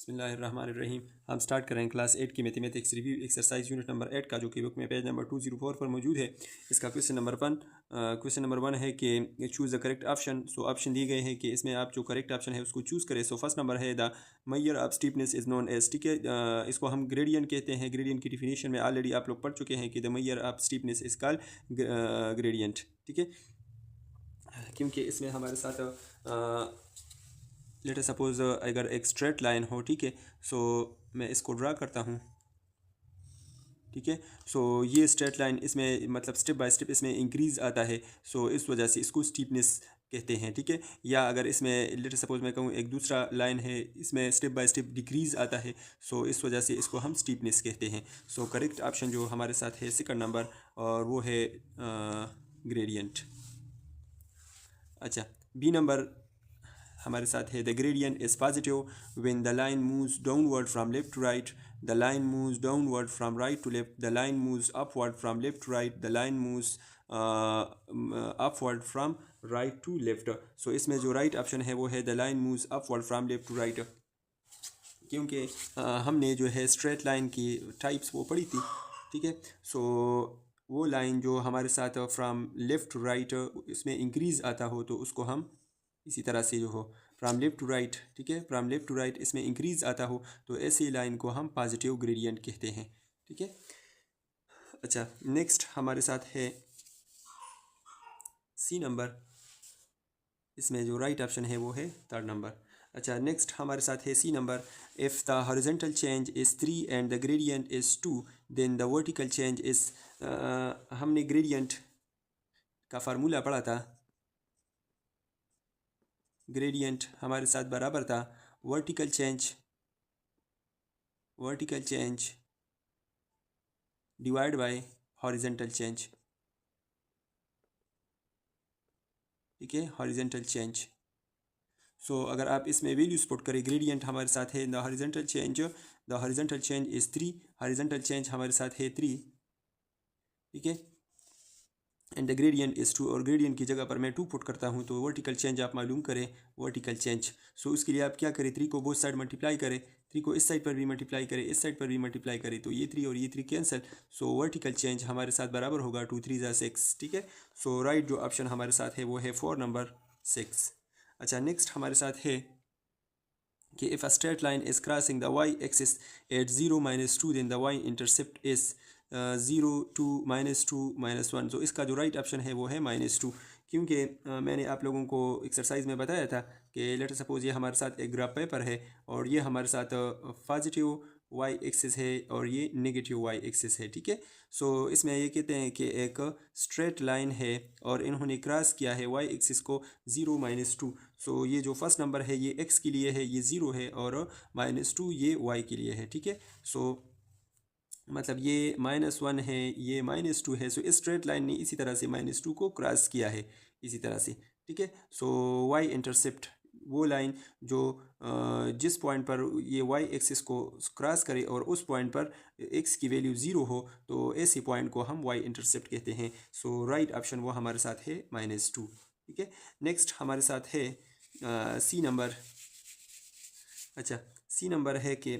बिस्मिल्लाहिर्रहमानिर्रहीम। हम स्टार्ट करें क्लास 8 की mathematics review exercise unit number 8 का, जो कि बुक में पेज नंबर 204 पर मौजूद है। इसका क्वेश्चन नंबर 1 है कि choose the correct option. So option दिए गए हैं कि इसमें आप जो करेक्ट ऑप्शन है उसको चूज़ करें। सो फर्स्ट नंबर है the measure of steepness is known as, ठीक है। इसको हम ग्रेडियंट कहते हैं। ग्रेडियंट की डिफिनीशन में ऑलरेडी आप लोग पढ़ चुके हैं कि the measure of steepness is called gradient, ठीक है। क्योंकि इसमें हमारे साथ लेट अस सपोज अगर एक स्ट्रेट लाइन हो, ठीक है। सो मैं इसको ड्रा करता हूँ, ठीक है। सो ये स्ट्रेट लाइन इसमें मतलब स्टेप बाय स्टेप इसमें इंक्रीज़ आता है। सो इस वजह से इसको स्टीपनेस कहते हैं, ठीक है। या अगर इसमें लेट अस सपोज मैं कहूँ एक दूसरा लाइन है, इसमें स्टेप बाय स्टेप डिक्रीज़ आता है। सो इस वजह से इसको हम स्टीपनेस कहते हैं। सो करेक्ट ऑप्शन जो हमारे साथ है सेकंड नंबर, और वो है ग्रेडियंट। अच्छा, बी नंबर हमारे साथ है the gradient is positive when the line moves downward from left to right, the line moves downward from right to left, the line moves upward from left to right, the line moves upward from right to left. So इसमें जो right option है वो है the line moves upward from left to right, क्योंकि हमने जो है straight line की टाइप्स वो पढ़ी थी, ठीक है। सो वो लाइन जो हमारे साथ फ्रॉम लेफ़्ट टू राइट इसमें इंक्रीज़ आता हो तो उसको हम इसी तरह से जो हो फ्रॉम लेफ़्ट टू राइट, ठीक है, फ्रॉम लेफ़्ट टू राइट इसमें इंक्रीज़ आता हो तो ऐसी लाइन को हम पॉजिटिव ग्रेडियंट कहते हैं, ठीक है। अच्छा, नेक्स्ट हमारे साथ है सी नंबर। इसमें जो राइट ऑप्शन है वो है थर्ड नंबर। अच्छा, नेक्स्ट हमारे साथ है C number. If the horizontal change is 3 and the gradient is 2 then the vertical change is, हमने ग्रेडियंट का फार्मूला पढ़ा था। ग्रेडियंट हमारे साथ बराबर था vertical change divide by horizontal change, ठीक है, हॉरिजॉन्टल चेंज। सो अगर आप इसमें वैल्यूज पुट करें, ग्रेडियंट हमारे साथ है the horizontal change is 3, horizontal change हमारे साथ है 3, ठीक है, एंड द ग्रेडियंट इज़ 2, और ग्रेडियंट की जगह पर मैं 2 पुट करता हूँ तो वर्टिकल चेंज आप मालूम करें वर्टिकल चेंज। सो उसके लिए आप क्या करें, 3 को बोथ साइड मल्टीप्लाई करें, 3 को इस साइड पर भी मल्टीप्लाई करें, इस साइड पर भी मल्टीप्लाई करें, तो ये 3 और ये 3 कैंसिल। सो वर्टिकल चेंज हमारे साथ बराबर होगा 2 3 ज़ा 6, ठीक है। सो राइट जो ऑप्शन हमारे साथ है वो है 4 नंबर 6। अच्छा, नेक्स्ट हमारे साथ है कि if a straight line is crossing the y axis at 0 -2 then the y intercept is 0 2 -2 -1। तो इसका जो राइट ऑप्शन है वो है -2, क्योंकि मैंने आप लोगों को एक्सरसाइज में बताया था कि लेट सपोज ये हमारे साथ एक ग्राफ पेपर है और ये हमारे साथ पॉजिटिव वाई एक्सिस है और ये नेगेटिव वाई एक्सिस है, ठीक है। सो इसमें ये कहते हैं कि एक स्ट्रेट लाइन है और इन्होंने क्रॉस किया है वाई एक्सिस को 0 -2। सो ये जो फर्स्ट नंबर है ये x के लिए है, ये 0 है, और -2 ये y के लिए है, ठीक है। सो मतलब ये -1 है, ये -2 है। सो इस स्ट्रेट लाइन ने इसी तरह से -2 को क्रॉस किया है इसी तरह से, ठीक है। सो y इंटरसेप्ट वो लाइन जो जिस पॉइंट पर ये y एक्सिस को क्रॉस करे और उस पॉइंट पर x की वैल्यू 0 हो तो ऐसी पॉइंट को हम y इंटरसेप्ट कहते हैं। सो राइट ऑप्शन वो हमारे साथ है -2, ठीक है। नेक्स्ट हमारे साथ है सी नंबर। अच्छा, सी नंबर है कि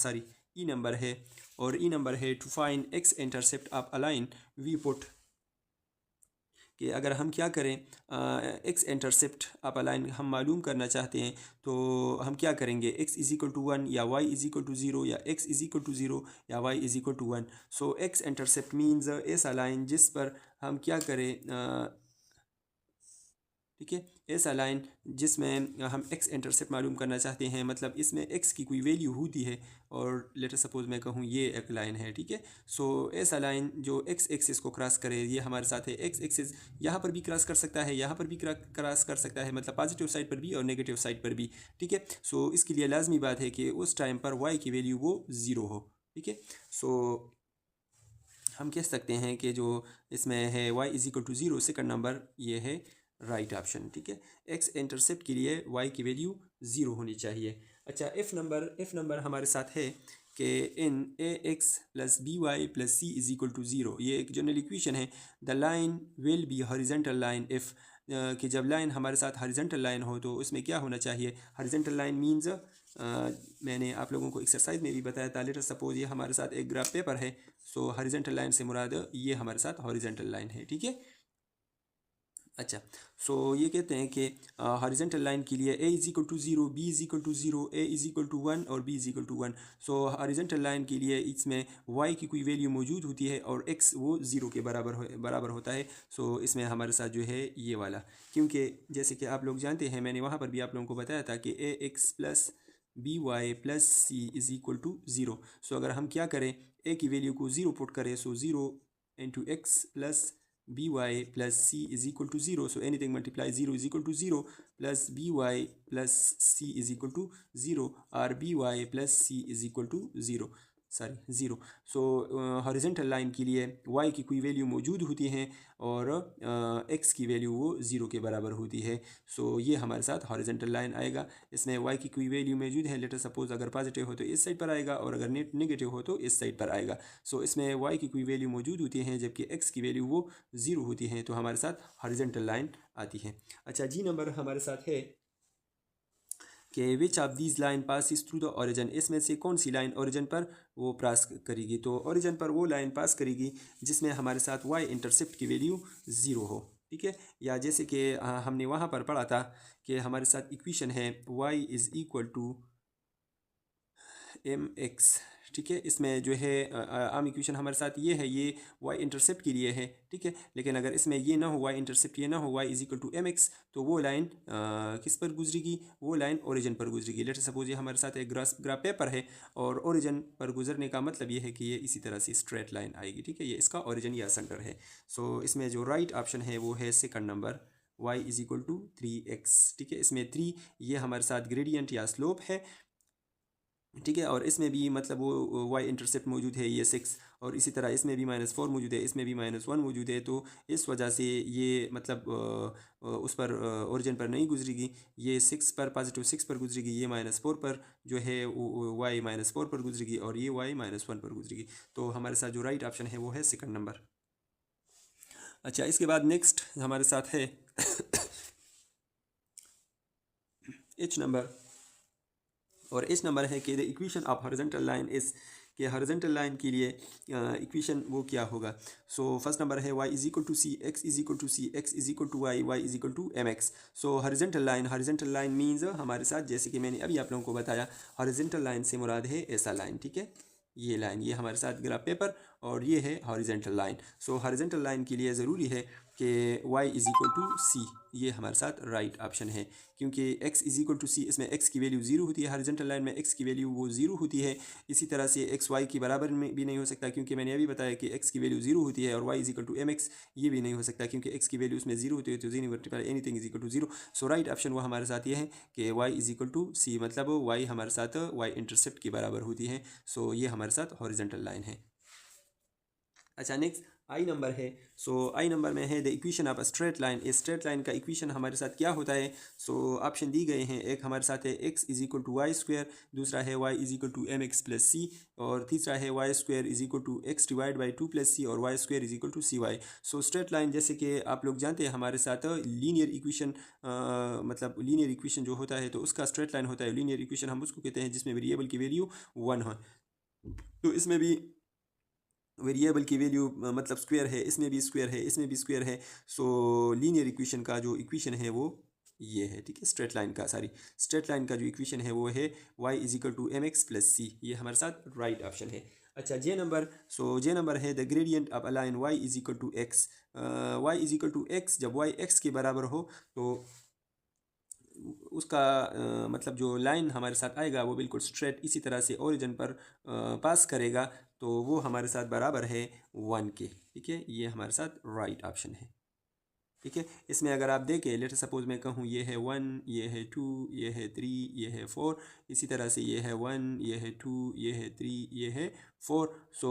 सॉरी ई नंबर है, और ई नंबर है to find x intercept of a line we put, कि अगर हम क्या करें x intercept of a line हम मालूम करना चाहते हैं तो हम क्या करेंगे, x इज इक्वल टू 1 या y इज इक्वल टू 0 या x इज इक्वल टू 0 या y is equal to 1। So x intercept means ऐसा लाइन जिस पर हम क्या करें, ठीक है, ऐसा लाइन जिसमें हम x इंटरसेप्ट मालूम करना चाहते हैं, मतलब इसमें x की कोई वैल्यू होती है और लेटर सपोज मैं कहूँ ये एक लाइन है, ठीक है। सो ऐसा लाइन जो x एक्सिस को क्रॉस करे, ये हमारे साथ है x एक्सिस, यहाँ पर भी क्रॉस कर सकता है, यहाँ पर भी क्रॉस कर सकता है, मतलब पॉजिटिव साइड पर भी और नेगेटिव साइड पर भी, ठीक है। सो इसके लिए लाजमी बात है कि उस टाइम पर y की वैल्यू वो 0 हो, ठीक है। सो हम कह सकते हैं कि जो इसमें है y is equal to 0, second number ये है राइट ऑप्शन, ठीक है। एक्स इंटरसेप्ट के लिए y की वैल्यू 0 होनी चाहिए। अच्छा, एफ नंबर हमारे साथ है कि in A X plus B Y plus C is equal to 0, ये एक जनरल इक्वेशन है। The line will be horizontal line if, कि जब लाइन हमारे साथ हॉरिजेंटल लाइन हो तो उसमें क्या होना चाहिए, हॉरिजेंटल लाइन मीन्स मैंने आप लोगों को एक्सरसाइज में भी बताया था। लेट अस सपोज ये हमारे साथ एक ग्राफ पेपर है। सो हॉरिजॉन्टल लाइन से मुराद ये हमारे साथ हॉरिजॉन्टल लाइन है, ठीक है। अच्छा, सो ये कहते हैं कि हॉरिजॉन्टल लाइन के लिए a is equal to 0, b is equal to 0, a is equal to 1 और b is equal to 1। So horizontal line के लिए इसमें y की कोई वैल्यू मौजूद होती है और x वो 0 के बराबर होता है। सो इसमें हमारे साथ जो है ये वाला, क्योंकि जैसे कि आप लोग जानते हैं, मैंने वहाँ पर भी आप लोगों को बताया था कि ax plus B Y plus C is equal to 0। So अगर हम क्या करें, a की वैल्यू को 0 पुट करें, सो 0 into x plus by plus c is equal to 0. So anything multiply 0 is equal to 0 plus by plus c is equal to 0 or by plus c is equal to 0, sorry 0। So horizontal line के लिए y की कोई value मौजूद होती हैं और x की value वो 0 के बराबर होती है। सो ये हमारे साथ हॉरिजॉन्टल लाइन आएगा। इसमें y की कोई वैल्यू मौजूद है, लेट अस सपोज अगर पॉजिटिव हो तो इस साइड पर आएगा और अगर नेगेटिव हो तो इस साइड पर आएगा। सो इसमें y की कोई वैल्यू मौजूद होती है जबकि x की वैल्यू वो 0 होती है, तो हमारे साथ हॉरिजॉन्टल लाइन आती है। अच्छा, जी नंबर हमारे साथ है कि which of these line passes through the origin, इसमें से कौन सी लाइन ओरिजिन पर वो पास करेगी। तो ओरिजिन पर वो लाइन पास करेगी जिसमें हमारे साथ y इंटरसेप्ट की वैल्यू 0 हो, ठीक है। या जैसे कि हमने वहाँ पर पढ़ा था कि हमारे साथ इक्वेशन है y is equal to mx, ठीक है। इसमें जो है आम इक्वेशन हमारे साथ ये है, ये y इंटरसेप्ट के लिए है, ठीक है। लेकिन अगर इसमें ये ना हो, y इंटरसेप्ट ये ना हो, y is equal to mx, तो वो लाइन किस पर गुजरेगी, वो लाइन ओरिजिन पर गुजरेगी। लेट सपोज ये हमारे साथ एक ग्राफ पेपर है और ओरिजिन पर गुजरने का मतलब ये है कि ये इसी तरह से स्ट्रेट लाइन आएगी, ठीक है। ये इसका ओरिजिन या सेंटर है। सो इसमें जो राइट ऑप्शन है वो है second number, y is equal to 3x, ठीक है। इसमें 3 ये हमारे साथ ग्रेडियंट या स्लोप है, ठीक है। और इसमें भी मतलब वो y इंटरसेप्ट मौजूद है, ये 6, और इसी तरह इसमें भी -4 मौजूद है, इसमें भी -1 मौजूद है। तो इस वजह से ये मतलब उस पर ओरिजिन पर नहीं गुजरेगी, ये 6 पर पॉजिटिव 6 पर गुजरेगी, ये -4 पर जो है y -4 पर गुजरेगी और ये y -1 पर गुजरेगी। तो हमारे साथ जो राइट ऑप्शन है वो है सेकंड नंबर। अच्छा, इसके बाद नेक्स्ट हमारे साथ है एच नंबर, और एच नंबर है कि the equation of horizontal line is, कि हॉरिजॉन्टल लाइन के लिए इक्वेशन वो क्या होगा। सो फर्स्ट नंबर है y is equal to C, x is equal to C, x is equal to y, y is equal to mx। So horizontal line means हमारे साथ, जैसे कि मैंने अभी आप लोगों को बताया, हॉरिजॉन्टल लाइन से मुराद है ऐसा लाइन, ठीक है। ये लाइन, ये हमारे साथ ग्राफ पेपर और ये है हॉरिजॉन्टल लाइन। सो हॉरिजॉन्टल लाइन के लिए ज़रूरी है कि y इज इक्वल टू सी, ये हमारे साथ राइट ऑप्शन है, क्योंकि x इज इक्वल टू सी, इसमें x की वैल्यू 0 होती है, हॉरिजॉन्टल लाइन में x की वैल्यू वो 0 होती है। इसी तरह से x y के बराबर में भी नहीं हो सकता, क्योंकि मैंने अभी बताया कि x की वैल्यू 0 होती है, और y is equal to mx, ये भी नहीं हो सकता क्योंकि x की वैल्यू उसमें 0 होती है। तो 0 multiply anything is equal to 0। So right option वो हमारे साथ ये है कि y is equal to C, मतलब y हमारे साथ y इंटरसेप्ट के बराबर होती है। सो ये हमारे साथ हॉरिजॉन्टल लाइन है। अच्छा, नेक्स्ट आई नंबर है। सो आई नंबर में है the equation of a straight line, a straight line का इक्वेशन हमारे साथ क्या होता है। सो ऑप्शन दी गए हैं, एक हमारे साथ है x is equal to Y square, दूसरा है y is equal to mx plus C, और तीसरा है y square is equal to x divide by 2 plus C, और y square is equal to C Y. So straight line, जैसे कि आप लोग जानते हैं, हमारे साथ लीनियर इक्वेशन, मतलब लीनियर इक्वेशन जो होता है तो उसका स्ट्रेट लाइन होता है। लीनियर इक्वेशन हम उसको कहते हैं जिसमें वेरिएबल की वैल्यू 1 हो। तो इसमें भी वेरिएबल की वैल्यू मतलब स्क्वायर है, इसमें भी स्क्वायर है, इसमें भी स्क्वायर है। सो लीनियर इक्वेशन का जो इक्वेशन है वो ये है, ठीक है। स्ट्रेट लाइन का जो इक्वेशन है वो है y is equal to mx plus C, ये हमारे साथ राइट ऑप्शन है। अच्छा, J number, so J number है the gradient of a line y is equal to X, y is equal to X, जब y x के बराबर हो तो उसका मतलब जो लाइन हमारे साथ आएगा वो बिल्कुल स्ट्रेट इसी तरह से ओरिजिन पर पास करेगा, तो वो हमारे साथ बराबर है 1 के, ठीक है। ये हमारे साथ राइट ऑप्शन है, ठीक है। इसमें अगर आप देखें, लेट सपोज मैं कहूँ ये है 1, ये है 2, ये है 3, ये है 4, इसी तरह से ये है 1, ये है 2, ये है 3, ये है 4। सो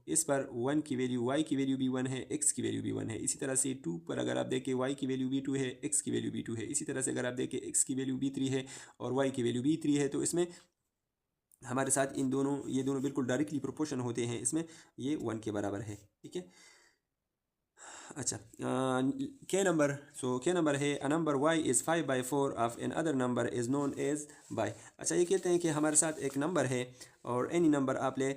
इस पर 1 की वैल्यू, y की वैल्यू भी 1 है, x की वैल्यू भी 1 है। इसी तरह से 2 पर अगर आप देखें, y की वैल्यू भी 2 है, x की वैल्यू भी 2 है। इसी तरह से अगर आप देखें, x की वैल्यू भी 3 है और y की वैल्यू भी 3 है, तो इसमें हमारे साथ ये दोनों बिल्कुल डायरेक्टली प्रोपोर्शन होते हैं, इसमें ये 1 के बराबर है, ठीक है। अच्छा, के नंबर, सो के नंबर है a number y is 5/4 of an other number is known as by. अच्छा, ये कहते हैं कि हमारे साथ एक नंबर है और एनी नंबर आप ले,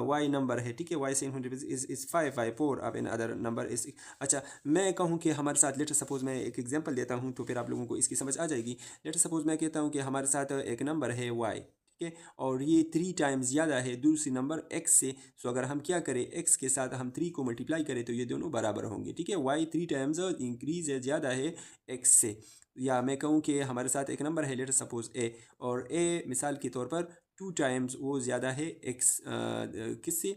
y नंबर है, ठीक है, y से is 5/4 of an other number is. अच्छा, मैं कहूँ कि हमारे साथ, लेटर सपोज मैं एक एग्जांपल देता हूँ तो फिर आप लोगों को इसकी समझ आ जाएगी। लेटर सपोज मैं कहता हूँ कि हमारे साथ एक नंबर है y, ठीक है, और ये 3 टाइम्स ज़्यादा है दूसरी नंबर x से। सो अगर हम क्या करें, x के साथ हम 3 को मल्टीप्लाई करें तो ये दोनों बराबर होंगे, ठीक है। y 3 टाइम्स इंक्रीज है, ज़्यादा है x से। या मैं कहूँ कि हमारे साथ एक नंबर है, लेटर सपोज a, और a मिसाल के तौर पर 2 टाइम्स वो ज़्यादा है x किससे,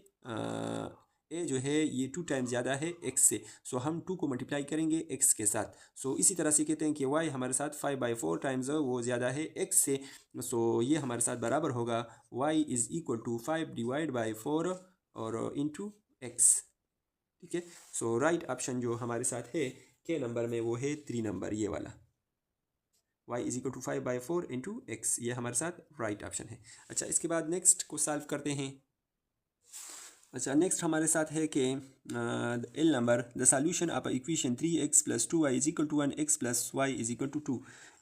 ए जो है ये 2 टाइम्स ज़्यादा है x से। सो हम 2 को मल्टीप्लाई करेंगे x के साथ। सो इसी तरह से कहते हैं कि y हमारे साथ 5/4 टाइम्स वो ज़्यादा है x से। सो ये हमारे साथ बराबर होगा y इज़ इक्वल टू 5/4 और इंटू x, ठीक है। सो राइट ऑप्शन जो हमारे साथ है के नंबर में वो है 3 नंबर, ये वाला y is equal to 5/4 into x, ये हमारे साथ राइट ऑप्शन है। अच्छा, इसके बाद नेक्स्ट को सॉल्व करते हैं। अच्छा, नेक्स्ट हमारे साथ है कि L number the solution of equation 3x + 2y is equal to 1x + y is equal to 2।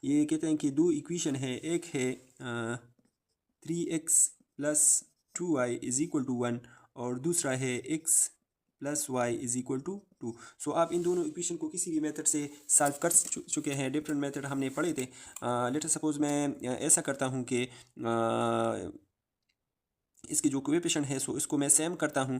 ये कहते हैं कि दो इक्वेशन है, एक है 3x + 2y is equal to 1 और दूसरा है x + y is equal to 2। So आप इन दोनों इक्वेशन को किसी भी मेथड से सॉल्व कर चुके हैं, डिफरेंट मेथड हमने पढ़े थे। लेटर सपोज मैं ऐसा करता हूँ कि इसकी जो कोएफिशिएंट है सो इसको मैं सेम करता हूँ,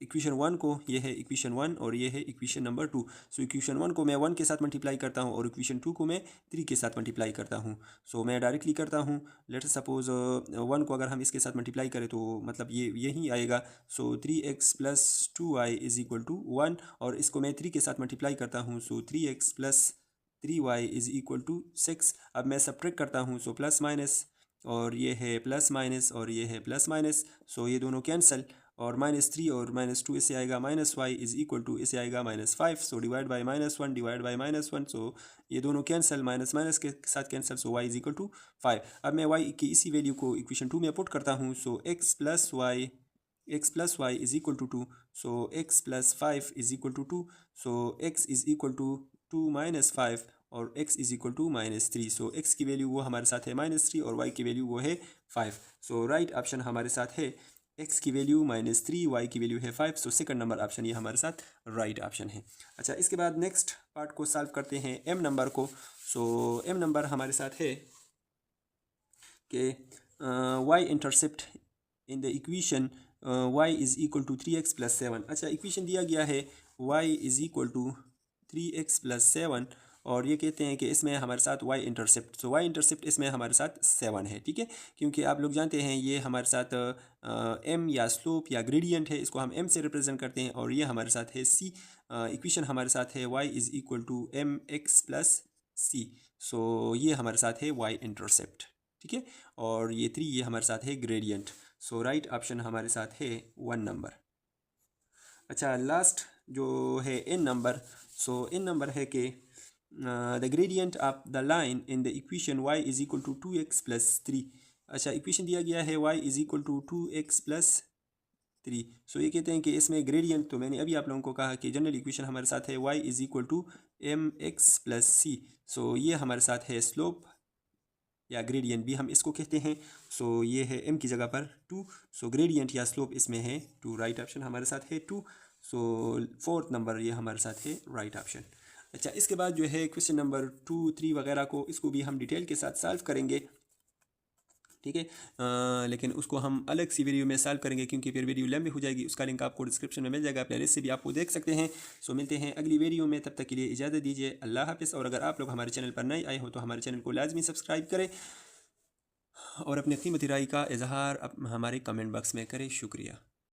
इक्वेशन 1 को, ये है इक्वेशन 1 और ये है इक्वेशन नंबर 2। सो इक्वेशन 1 को मैं 1 के साथ मल्टीप्लाई करता हूँ और इक्वेशन 2 को मैं 3 के साथ मल्टीप्लाई करता हूँ। सो मैं डायरेक्टली करता हूँ। लेट सपोज 1 को अगर हम इसके साथ मल्टीप्लाई करें तो मतलब ये यही आएगा। सो 3x + 2y is equal to 1 और इसको मैं 3 के साथ मल्टीप्लाई करता हूँ। So 3x + 3y is equal to 6। अब मैं सब्ट्रैक्ट करता हूँ, सो प्लस माइनस, और ये है प्लस माइनस और ये है प्लस माइनस। सो ये दोनों कैंसिल और -3 और -2 इससे आएगा -y इज इक्वल टू, इससे आएगा -5। So divide by -1 divide by -1। So ये दोनों कैंसिल, माइनस माइनस के साथ cancel. So y is equal to 5। अब मैं y की इसी वैल्यू को इक्वेशन 2 में पुट करता हूँ। So x + y is equal to 2। So x + 5 is equal to 2। So x is equal to 2 - 5 और x is equal to -3। So x की वैल्यू वो हमारे साथ है -3 और y की वैल्यू वो है 5। सो राइट ऑप्शन हमारे साथ है x की वैल्यू -3, y की वैल्यू है 5। सो सेकंड नंबर ऑप्शन ये हमारे साथ राइट ऑप्शन है। अच्छा, इसके बाद नेक्स्ट पार्ट को सॉल्व करते हैं, m नंबर को। सो m नंबर हमारे साथ है कि y intercept in the equation y is equal to 3x + 7। अच्छा, इक्वेशन दिया गया है y is equal to 3x + 7 और ये कहते हैं कि इसमें हमारे साथ y इंटरसेप्ट, सो y इंटरसेप्ट इसमें हमारे साथ 7 है, ठीक है। क्योंकि आप लोग जानते हैं ये हमारे साथ m या स्लोप या ग्रेडियंट है, इसको हम m से रिप्रेजेंट करते हैं और ये हमारे साथ है c। इक्वेशन हमारे साथ है y is equal to mx + c। So ये हमारे साथ है y इंटरसेप्ट, ठीक है, और ये 3 ये हमारे साथ है ग्रेडियंट। सो राइट ऑप्शन हमारे साथ है 1 नंबर। अच्छा, लास्ट जो है n number. So n number है कि the gradient of the line in the equation y is equal to 2x + 3। अच्छा, इक्वेशन दिया गया है y is equal to 2x + 3। So ये कहते हैं कि इसमें ग्रेडियंट, तो मैंने अभी आप लोगों को कहा कि जनरल इक्वेशन हमारे साथ है y is equal to mx + c। So ये हमारे साथ है स्लोप या ग्रेडियंट भी हम इसको कहते हैं। सो ये है m की जगह पर 2। सो ग्रेडियंट या स्लोप इसमें है 2, राइट ऑप्शन हमारे साथ है 2। सो फोर्थ नंबर ये हमारे साथ है राइट ऑप्शन। अच्छा, इसके बाद जो है क्वेश्चन नंबर 2, 3 वगैरह को इसको भी हम डिटेल के साथ सॉल्व करेंगे, ठीक है। लेकिन उसको हम अलग सी वीडियो में सॉल्व करेंगे क्योंकि फिर वीडियो लंबी हो जाएगी। उसका लिंक आपको डिस्क्रिप्शन में मिल जाएगा, प्लेलिस्ट से भी आपको देख सकते हैं। सो मिलते हैं अगली वीडियो में, तब तक के लिए इजाज़त दीजिए। अल्लाह हाफ़िज़। और अगर आप लोग हमारे चैनल पर नए आए हो तो हमारे चैनल को लाजमी सब्सक्राइब करें और अपनी कीमती राय का इजहार हमारे कमेंट बॉक्स में करें। शुक्रिया।